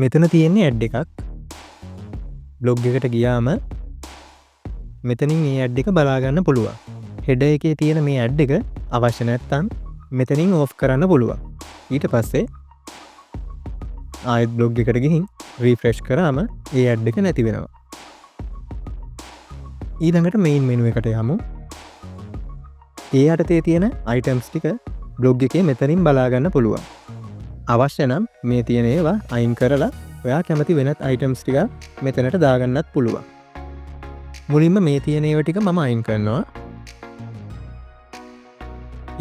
මෙතන තියෙන්නේ ඇඩ් එකක්. බ්ලොග් එකට ගියාම මෙතනින් මේ ඇඩ් එක බලාගන්න පුළුවන්. හෙඩර් එකේ තියෙන මේ ඇඩ් එක අවශ්‍ය නැත්නම් මෙතනින් ඕෆ් කරන්න පුළුවන්. ඊට පස්සේ ආයෙත් බ්ලොග් එකට ගිහින් රීෆ්‍රෙෂ් කරාම ඒ ඇඩ් එක නැති වෙනවා. ඊළඟට මෙයින් මෙනු එකට යමු. ඒ යටතේ තියෙන අයිටම්ස් ටික බ්ලොග් එකේ මෙතනින් බලාගන්න පුළුවන්. අවශ්‍ය නම් මේ තියෙන ඒවා අයින් කරලා ඔයා කැමති වෙනත් අයිටම්ස් ටික මෙතනට දාගන්නත් පුළුවන්. මුලින්ම මේ තියෙන ඒවා ටික මම අයින් කරනවා.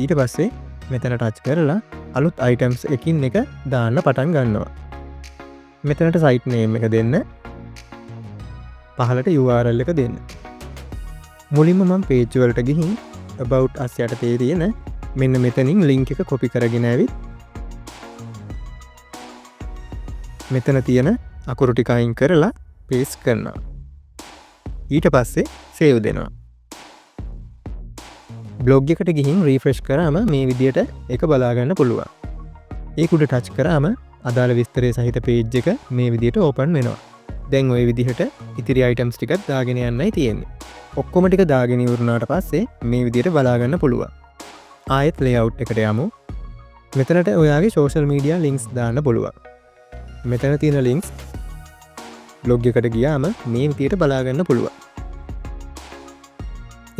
ඊට පස්සේ මෙතන ටච් කරලා අලුත් අයිටම්ස් එකින් එක දාන්න පටන් ගන්නවා. මෙතනට සයිට් නේම් එක දෙන්න. පහලට URL එක දෙන්න. මුලින්ම මම පේජ් වලට ගිහින් about us යටතේ තියෙන මෙන්න මෙතනින් link එක copy කරගෙන ඇවිත් මෙතන තියෙන අකුරු ටික අයින් කරලා paste කරනවා. ඊට පස්සේ save දෙනවා. බ්ලොග් එකට ගිහින් රීෆ්‍රෙෂ් කරාම මේ විදියට එක බලා ගන්න පුළුවන්. ඒක උඩ ටච් කරාම අදාළ විස්තරය සහිත පේජ් එක මේ විදියට ඕපන් වෙනවා. දැන් ওই විදිහට ඉතිරි අයිටම්ස් ටිකත් දාගෙන යන්නයි තියෙන්නේ. ඔක්කොම ටික දාගෙන ඉවරනාට පස්සේ මේ විදියට බලා ගන්න පුළුවන්. ආයෙත් layout එකට යමු. මෙතනට ඔයාගේ social media links දාන්න පුළුවන්. මෙතන තියෙන links බ්ලොග් එකට ගියාම මේ විදියට බලා ගන්න පුළුවන්.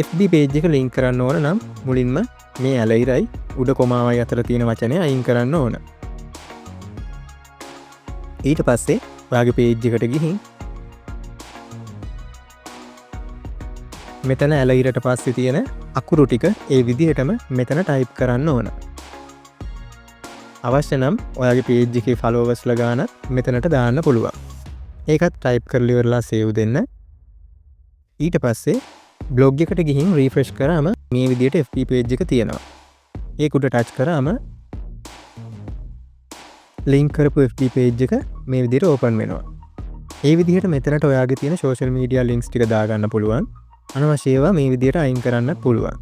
FB page එක link කරන්න ඕන නම් මුලින්ම මේ ඇලයිරයි උඩ කොමාවයි අතර තියෙන වචනය අයින් කරන්න ඕන. ඊට පස්සේ ඔයාගේ page එකට ගිහින් මෙතන ඇලයිරට පස්සේ තියෙන අකුරු ටික ඒ විදිහටම මෙතන type කරන්න ඕන. අවශ්‍ය නම් ඔයාගේ page එකේ followersලා ගානත් මෙතනට දාන්න පුළුවන්. ඒකත් type කරලා ඉවරලා save දෙන්න. ඊට පස්සේ බ්ලොග් එකට ගිහින් රීෆ්‍රෙෂ් කරාම මේ විදියට FB page එක තියෙනවා. ඒක උඩ ටච් කරාම ලින්ක් කරපු FB page එක මේ විදියට ඕපන් වෙනවා. ඒ විදිහට මෙතනට ඔයාගේ තියෙන social media links ටික දාගන්න පුළුවන්. අනවශ්‍ය ඒවා මේ විදියට අයින් කරන්නත් පුළුවන්.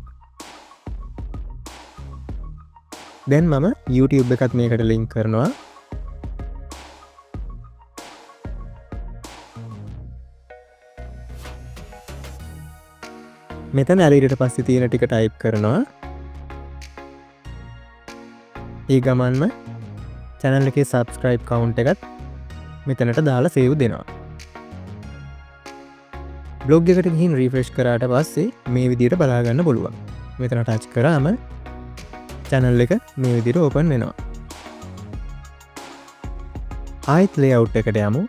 දැන් මම YouTube එකත් මේකට link කරනවා. මෙතන ඇලයිරට පස්සේ තියෙන ටික ටයිප් කරනවා. ඒ ගමන්ම channel එකේ subscribe count එකත් මෙතනට දාලා save දෙනවා. බ්ලොග් එකට ගිහින් refresh කරාට පස්සේ මේ විදිහට බලා ගන්න පුළුවන්. මෙතන touch කරාම channel එක මේ විදිහට open වෙනවා. ආයෙත් layout එකට යමු.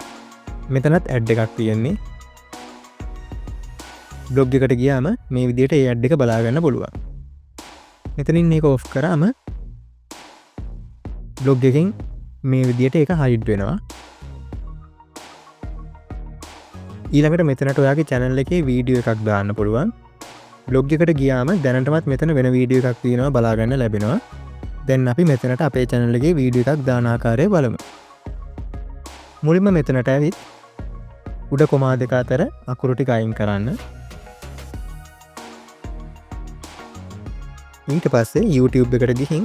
මෙතනත් ad එකක් තියෙන්නේ. බ්ලොග් එකට ගියාම මේ විදිහට ඒ ඇඩ් එක බලා ගන්න පුළුවන්. මෙතනින් මේක ඔෆ් කරාම බ්ලොග් එකෙන් මේ විදිහට ඒක හයිඩ් වෙනවා. ඊළඟට මෙතනට ඔයාගේ channel එකේ වීඩියෝ එකක් දාන්න පුළුවන්. බ්ලොග් එකට ගියාම දැනටමත් මෙතන වෙන වීඩියෝ එකක් තියෙනවා බලා ගන්න ලැබෙනවා. දැන් අපි මෙතනට අපේ channel එකේ වීඩියෝ එකක් දාන ආකාරය බලමු. මුලින්ම මෙතනට ඇවිත් උඩ කොමා දෙක අතර අකුරු ටික අයින් කරන්න. ඊට පස්සේ YouTube එකට ගිහින්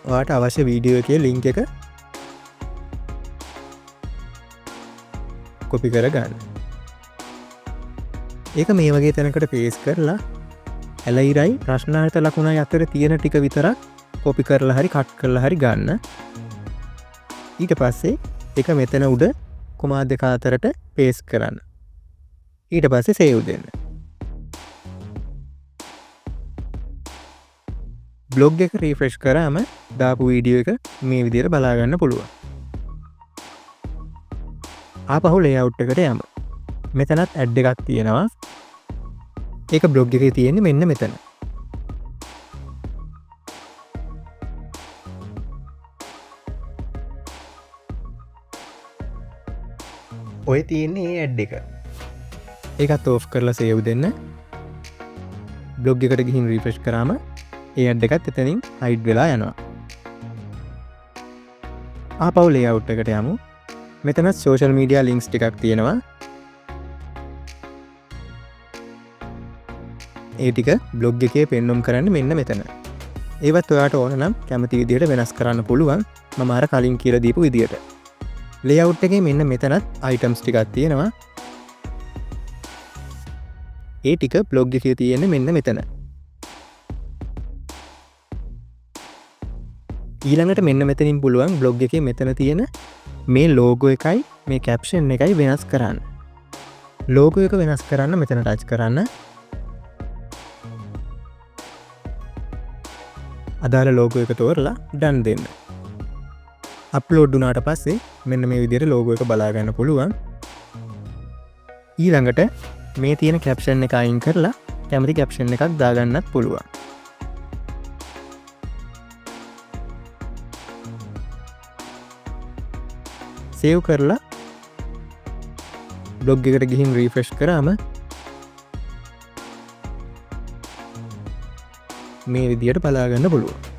ඔයාට අවශ්‍ය වීඩියෝ එකේ link එක copy කරගන්න. ඒක මේ වගේ තැනකට paste කරලා ඇලයිරයි ප්‍රශ්නාර්ථ ලකුණයි අතර තියෙන ටික විතරක් copy කරලා හරි cut කරලා හරි ගන්න. ඊට පස්සේ ඒක මෙතන උඩ කොමා දෙක අතරට paste කරන්න. ඊට පස්සේ save දෙන්න. බ්ලොග් එක රීෆ්‍රෙෂ් කරාම දාපු වීඩියෝ එක මේ විදිහට බලා ගන්න පුළුවන්. ආපහු layout එකට යමු. මෙතනත් ad එකක් තියෙනවා. ඒක බ්ලොග් එකේ තියෙන්නේ මෙන්න මෙතන. ඔය තියෙන්නේ මේ ad එක. ඒකත් ඕෆ් කරලා save දෙන්න. බ්ලොග් එකට ගිහින් රීෆ්‍රෙෂ් කරාම ඒ ඇඩ් එකත් එතනින් හයිඩ් වෙලා යනවා. ආපහු layout එකට යමු. මෙතන social media links ටිකක් තියෙනවා. ඒ ටික බ්ලොග් එකේ පෙන්වම් කරන්න මෙන්න මෙතන. ඒවත් ඔයාට ඕන නම් කැමති විදිහට වෙනස් කරන්න පුළුවන් මම අර කලින් කියලා දීපු විදිහට. ලේඅවුට් එකේ මෙන්න මෙතනත් අයිටම්ස් ටිකක් තියෙනවා. ඒ ටික බ්ලොග් එකේ තියෙන්නේ මෙන්න මෙතන. ඊළඟට මෙන්න මෙතනින් පුළුවන් බ්ලොග් එකේ මෙතන තියෙන මේ ලෝගෝ එකයි මේ කැප්ෂන් එකයි වෙනස් කරන්න. ලෝගෝ එක වෙනස් කරන්න මෙතන ටච් කරන්න. අදාළ ලෝගෝ එක තෝරලා ඩන් දෙන්න. අප්ලෝඩ් වුණාට පස්සේ මෙන්න මේ විදිහට ලෝගෝ එක බලා ගන්න පුළුවන්. ඊළඟට මේ තියෙන කැප්ෂන් එක අයින් කරලා කැමති කැප්ෂන් එකක් දාගන්නත් පුළුවන්. සේව් කරලා බ්ලොග් එකට ගිහින් රීෆ්‍රෙෂ් කරාම මේ විදිහට බලාගන්න පුළුවන්.